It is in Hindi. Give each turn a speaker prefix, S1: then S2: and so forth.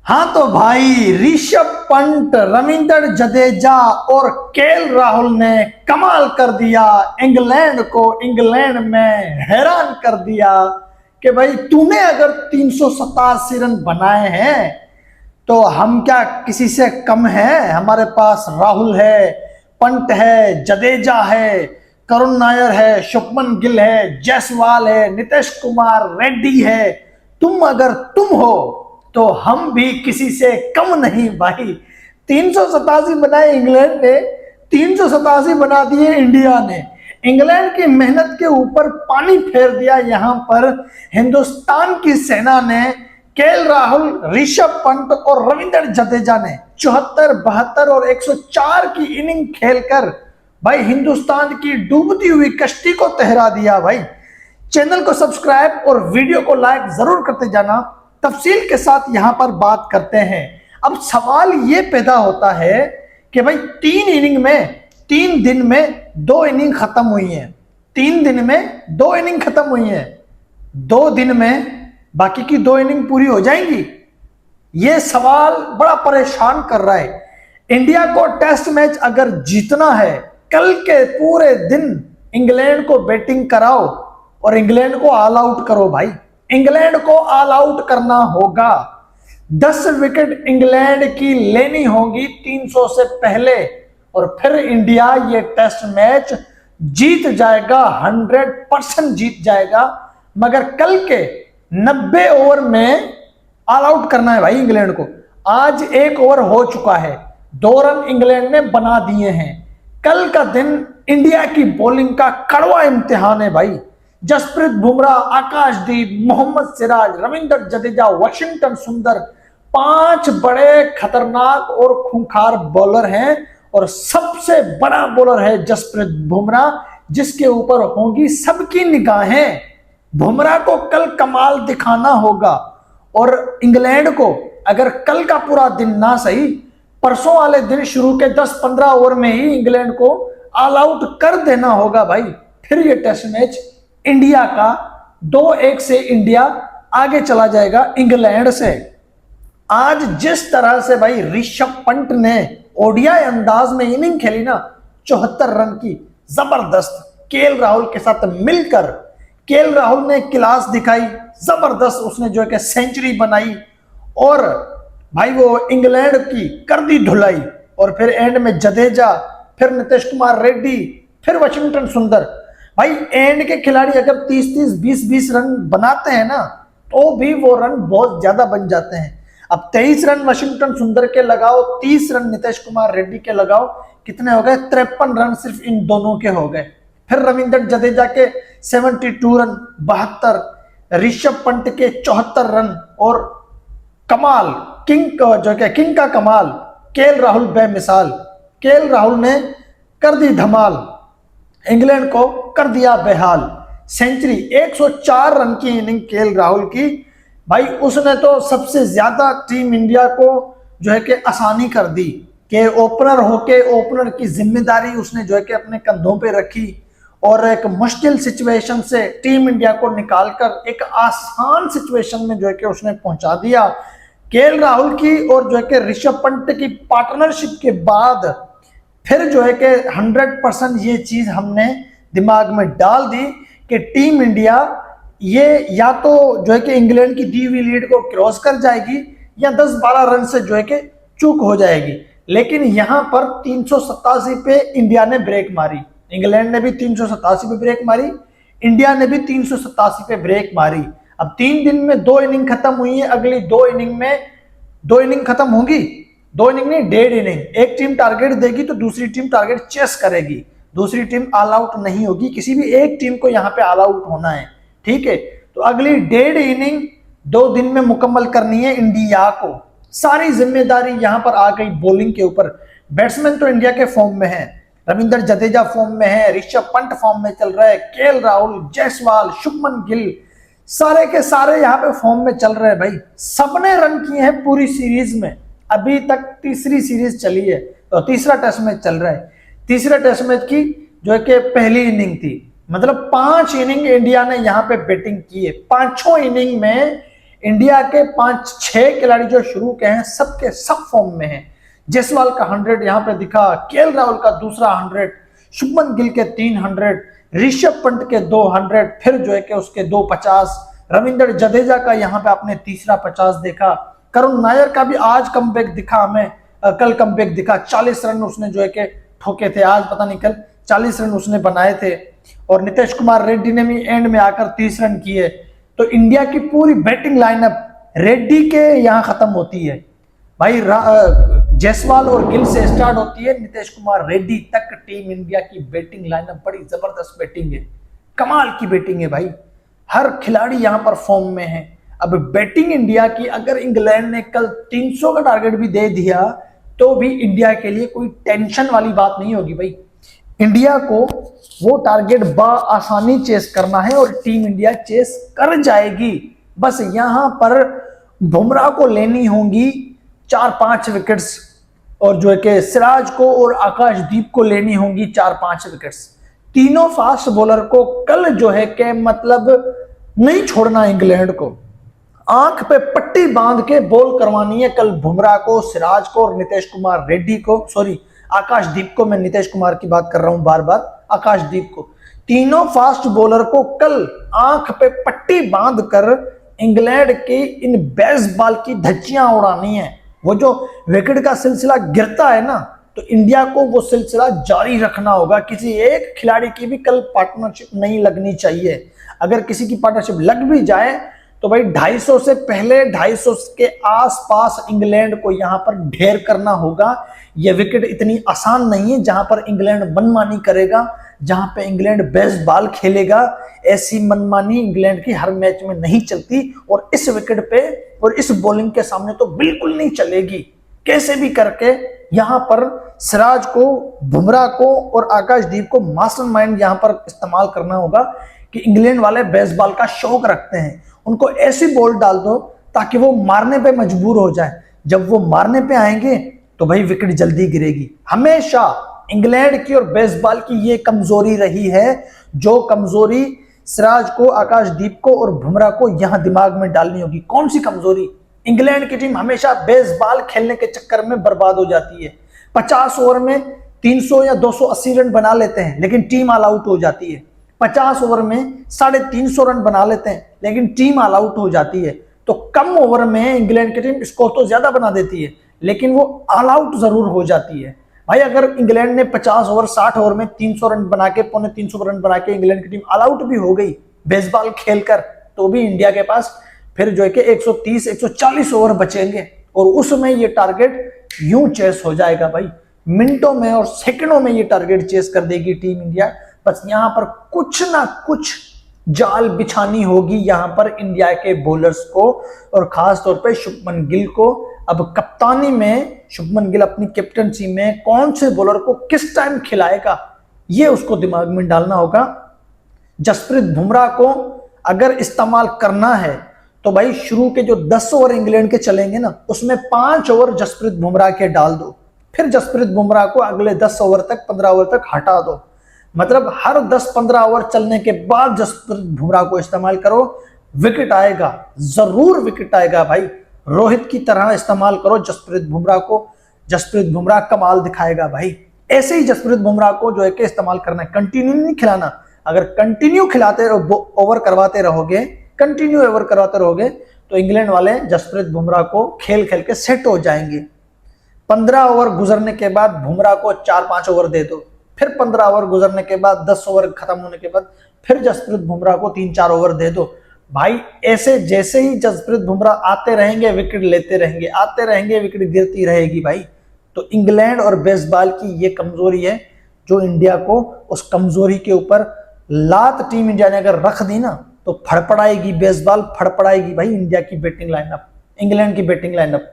S1: हाँ तो भाई ऋषभ पंत, रविंद्र जडेजा और केएल राहुल ने कमाल कर दिया। इंग्लैंड को इंग्लैंड में हैरान कर दिया कि भाई तूने अगर 387 रन बनाए हैं तो हम क्या किसी से कम हैं। हमारे पास राहुल है, पंत है, जडेजा है, करुण नायर है, शुभमन गिल है, जायसवाल है, नीतीश कुमार रेड्डी है। तुम हो तो हम भी किसी से कम नहीं भाई। 387 बनाए इंग्लैंड ने, 387 बना दिए इंडिया ने। इंग्लैंड की मेहनत के ऊपर पानी फेर दिया यहां पर हिंदुस्तान की सेना ने। केएल राहुल, ऋषभ पंत और रविंद्र जडेजा ने 74, 72 और 104 की इनिंग खेलकर भाई हिंदुस्तान की डूबती हुई कश्ती को तैरा दिया। भाई चैनल को सब्सक्राइब और वीडियो को लाइक जरूर करते जाना। तफसील के साथ यहां पर बात करते हैं। अब सवाल यह पैदा होता है कि भाई 3 दिन में 2 इनिंग खत्म हुई हैं। 3 दिन में 2 इनिंग खत्म हुई हैं। 2 दिन में बाकी की 2 इनिंग पूरी हो जाएंगी। यह सवाल बड़ा परेशान कर रहा है। इंडिया को टेस्ट मैच अगर जीतना है, कल के पूरे दिन इंग्लैंड को बैटिंग कराओ और इंग्लैंड को ऑल आउट करो। भाई इंग्लैंड को ऑल आउट करना होगा। 10 विकेट इंग्लैंड की लेनी होगी 300 से पहले और फिर इंडिया ये टेस्ट मैच जीत जाएगा, 100% जीत जाएगा। मगर कल के 90 ओवर में ऑल आउट करना है भाई इंग्लैंड को। आज 1 ओवर हो चुका है, 2 रन इंग्लैंड ने बना दिए हैं। कल का दिन इंडिया की बॉलिंग का कड़वा इम्तिहान है भाई। जसप्रीत बुमराह, आकाशदीप, मोहम्मद सिराज, रविंद्र जडेजा, वाशिंगटन सुंदर 5 बड़े खतरनाक और खूंखार बॉलर हैं और सबसे बड़ा बॉलर है जसप्रीत बुमराह, जिसके ऊपर होंगी सबकी निगाहें। बुमराह को कल कमाल दिखाना होगा और इंग्लैंड को अगर कल का पूरा दिन ना सही, परसों वाले दिन शुरू के 10-15 ओवर में ही इंग्लैंड को ऑल आउट कर देना होगा भाई। फिर ये टेस्ट मैच इंडिया का 2-1 से इंडिया आगे चला जाएगा इंग्लैंड से। आज जिस तरह से भाई ऋषभ पंत ने ओडीआई अंदाज में इनिंग खेली ना, 74 रन की जबरदस्त, केएल राहुल के साथ मिलकर केएल राहुल ने क्लास दिखाई, जबरदस्त उसने जो है कि सेंचुरी बनाई और भाई वो इंग्लैंड की कर दी धुलाई। और फिर एंड में जडेजा, फिर नीतीश कुमार रेड्डी, फिर वाशिंगटन सुंदर। भाई एंड के खिलाड़ी अगर 30-30, 20-20 रन बनाते हैं ना तो भी वो रन बहुत ज्यादा बन जाते हैं। अब 23 रन वाशिंगटन सुंदर के लगाओ, 30 रन नीतीश कुमार रेड्डी के लगाओ, कितने हो गए? 53 रन सिर्फ इन दोनों के हो गए। फिर रविंद्र जडेजा के 72 रन, 72, ऋषभ पंत के 74 रन और कमाल किंग का कमाल केएल राहुल बेमिसाल। केएल राहुल ने कर दी धमाल, इंग्लैंड को कर दिया बेहाल। सेंचुरी, 104 रन की इनिंग केएल राहुल की। भाई उसने तो सबसे ज्यादा टीम इंडिया को जो है कि आसानी कर दी कि ओपनर होके ओपनर की जिम्मेदारी उसने जो है कि अपने कंधों पे रखी और एक मुश्किल सिचुएशन से टीम इंडिया को निकालकर एक आसान सिचुएशन में जो है कि उसने पहुंचा दिया। केएल राहुल की और जो है कि ऋषभ पंत की पार्टनरशिप के बाद फिर जो है कि 100% ये चीज हमने दिमाग में डाल दी कि टीम इंडिया ये या तो जो है कि इंग्लैंड की दी हुई लीड को क्रॉस कर जाएगी या 10-12 रन से जो है कि चूक हो जाएगी। लेकिन यहां पर 387 पे इंडिया ने ब्रेक मारी, इंग्लैंड ने भी 387 पे ब्रेक मारी, इंडिया ने भी 387 पे ब्रेक मारी। अब 3 दिन में 2 इनिंग खत्म हुई है, अगली 2 इनिंग में 2 इनिंग खत्म होंगी। 2 इनिंग नहीं, 1.5 इनिंग। एक टीम टारगेट देगी तो दूसरी टीम टारगेट चेस करेगी, दूसरी टीम ऑल आउट नहीं होगी। किसी भी एक टीम को यहाँ पे ऑल आउट होना है, ठीक है। तो अगली 1.5 इनिंग 2 दिन में मुकम्मल करनी है इंडिया को। सारी जिम्मेदारी यहाँ पर आ गई बॉलिंग के ऊपर। बैट्समैन तो इंडिया के फॉर्म में है, रविंद्र जडेजा फॉर्म में है, ऋषभ पंत फॉर्म में चल रहा है, केएल राहुल, जायसवाल, शुभमन गिल, सारे के सारे यहाँ पे फॉर्म में चल रहे हैं भाई। सबने रन किए हैं पूरी सीरीज में। अभी तक तीसरी सीरीज चली है तो तीसरा टेस्ट मैच चल रहा है। तीसरे टेस्ट मैच की जो है कि पहली इनिंग थी, मतलब 5 इनिंग इंडिया ने यहाँ पे बैटिंग की है। 5 इनिंग में इंडिया के 5-6 खिलाड़ी जो शुरू के हैं सबके सब फॉर्म में हैं। जायसवाल का 100 यहाँ पे दिखा, केएल राहुल का दूसरा 100, शुभमन गिल के 300, ऋषभ पंत के 200, फिर जो है कि उसके 250, रविंद्र जडेजा का यहाँ पे आपने तीसरा 50 देखा, करुण नायर का भी आज कमबैक दिखा हमें, कल कमबैक दिखा, 40 रन उसने जो है कि ठोके थे, आज पता नहीं कल 40 रन उसने बनाए थे। और नीतीश कुमार रेड्डी ने भी एंड में आकर 30 रन किए। तो इंडिया की पूरी बैटिंग लाइनअप रेड्डी के यहाँ खत्म होती है भाई, जायसवाल और गिल से स्टार्ट होती है, नीतीश कुमार रेड्डी तक टीम इंडिया की बैटिंग लाइनअप बड़ी जबरदस्त बैटिंग है, कमाल की बैटिंग है भाई, हर खिलाड़ी यहां पर फॉर्म में है। अब बैटिंग इंडिया की अगर इंग्लैंड ने कल 300 का टारगेट भी दे दिया तो भी इंडिया के लिए कोई टेंशन वाली बात नहीं होगी भाई। इंडिया को वो टारगेट आसानी चेस करना है और टीम इंडिया चेस कर जाएगी। बस यहां पर बुमराह को लेनी होंगी 4-5 विकेट्स, और जो है कि सिराज को और आकाशदीप को लेनी होंगी 4-5 विकेट्स। तीनों फास्ट बॉलर को कल जो है कि मतलब नहीं छोड़ना इंग्लैंड को, आंख पे पट्टी बांध के बॉल करवानी है कल बुमराह को, सिराज को और नीतीश कुमार रेड्डी को, सॉरी आकाशदीप को, मैं नीतीश कुमार की बात कर रहा हूं बार बार, आकाशदीप को। तीनों फास्ट बॉलर को कल आंख पे पट्टी बांध कर इंग्लैंड की इन बेसबॉल की धज्जियां उड़ानी है। वो जो विकेट का सिलसिला गिरता है ना, तो इंडिया को वो सिलसिला जारी रखना होगा। किसी एक खिलाड़ी की भी कल पार्टनरशिप नहीं लगनी चाहिए। अगर किसी की पार्टनरशिप लग भी जाए तो भाई 250 से पहले 250 के आसपास इंग्लैंड को यहां पर ढेर करना होगा। यह विकेट इतनी आसान नहीं है जहां पर इंग्लैंड मनमानी करेगा, जहां पे इंग्लैंड बेस्ट बॉल खेलेगा। ऐसी मनमानी इंग्लैंड की हर मैच में नहीं चलती और इस विकेट पे और इस बॉलिंग के सामने तो बिल्कुल नहीं चलेगी। कैसे भी करके यहां पर सिराज को, बुमराह को और आकाशदीप को मास्टरमाइंड यहां पर इस्तेमाल करना होगा कि इंग्लैंड वाले बेसबॉल का शौक रखते हैं, उनको ऐसी बॉल डाल दो ताकि वो मारने पे मजबूर हो जाए। जब वो मारने पे आएंगे तो भाई विकेट जल्दी गिरेगी। हमेशा इंग्लैंड की और बेसबॉल की ये कमजोरी रही है, जो कमजोरी सिराज को, आकाशदीप को और बुमराह को यहां दिमाग में डालनी होगी। कौन सी कमजोरी? इंग्लैंड की टीम हमेशा बेसबॉल खेलने के चक्कर में बर्बाद हो जाती है। 50 ओवर में 300 या 280 रन बना लेते हैं लेकिन टीम ऑल आउट हो जाती है। 50 ओवर में 350 रन बना लेते हैं लेकिन टीम ऑल आउट हो जाती है। तो कम ओवर में इंग्लैंड की टीम स्कोर तो ज्यादा बना देती है लेकिन वो ऑल आउट जरूर हो जाती है। भाई अगर इंग्लैंड ने 50 ओवर 60 ओवर में 300 रन बना के, 350 रन बना के इंग्लैंड की टीम ऑल आउट भी हो गई बेसबॉल खेलकर, तो भी इंडिया के पास फिर जो है कि 130-140 ओवर बचेंगे और उसमें ये टारगेट यूं चेस हो जाएगा भाई। मिनटों में और सेकंडों में ये टारगेट चेस कर देगी टीम इंडिया। बस यहां पर कुछ ना कुछ जाल बिछानी होगी यहां पर इंडिया के बॉलर्स को, और खास तौर पे शुभमन गिल को। अब कप्तानी में शुभमन गिल अपनी कैप्टनसी में कौन से बॉलर को किस टाइम खिलाएगा, ये उसको दिमाग में डालना होगा। जसप्रीत बुमराह को अगर इस्तेमाल करना है तो भाई शुरू के जो 10 ओवर इंग्लैंड के चलेंगे ना, उसमें 5 ओवर जसप्रीत बुमराह के डाल दो, फिर जसप्रीत बुमराह को अगले 10 ओवर तक, 15 ओवर तक हटा दो। मतलब हर 10-15 ओवर चलने के बाद जसप्रीत बुमराह को इस्तेमाल करो। विकेट आएगा, जरूर विकेट आएगा भाई। रोहित की तरह इस्तेमाल करो जसप्रीत बुमराह को, जसप्रीत बुमराह कमाल दिखाएगा भाई। ऐसे ही जसप्रीत बुमराह को जो है कि इस्तेमाल करना है, कंटिन्यू नहीं खिलाना। अगर कंटिन्यू खिलाते ओवर करवाते रहोगे, कंटिन्यू ओवर करवाते रहोगे तो इंग्लैंड वाले जसप्रीत बुमराह को खेल खेल के सेट हो जाएंगे। 15 ओवर गुजरने के बाद बुमराह को 4-5 ओवर दे दो, फिर 15 ओवर गुजरने के बाद 10 ओवर खत्म होने के बाद फिर जसप्रीत बुमराह को 3-4 ओवर दे दो भाई। ऐसे जैसे ही जसप्रीत बुमराह आते रहेंगे विकेट लेते रहेंगे, आते रहेंगे विकेट गिरती रहेगी भाई। तो इंग्लैंड और बेसबॉल की ये कमजोरी है जो इंडिया को, उस कमजोरी के ऊपर लात टीम इंडिया ने अगर रख दी ना तो फड़फड़ाएगी बेसबॉल, फड़फड़ाएगी भाई इंडिया की बैटिंग लाइनअप, इंग्लैंड की बैटिंग लाइनअप।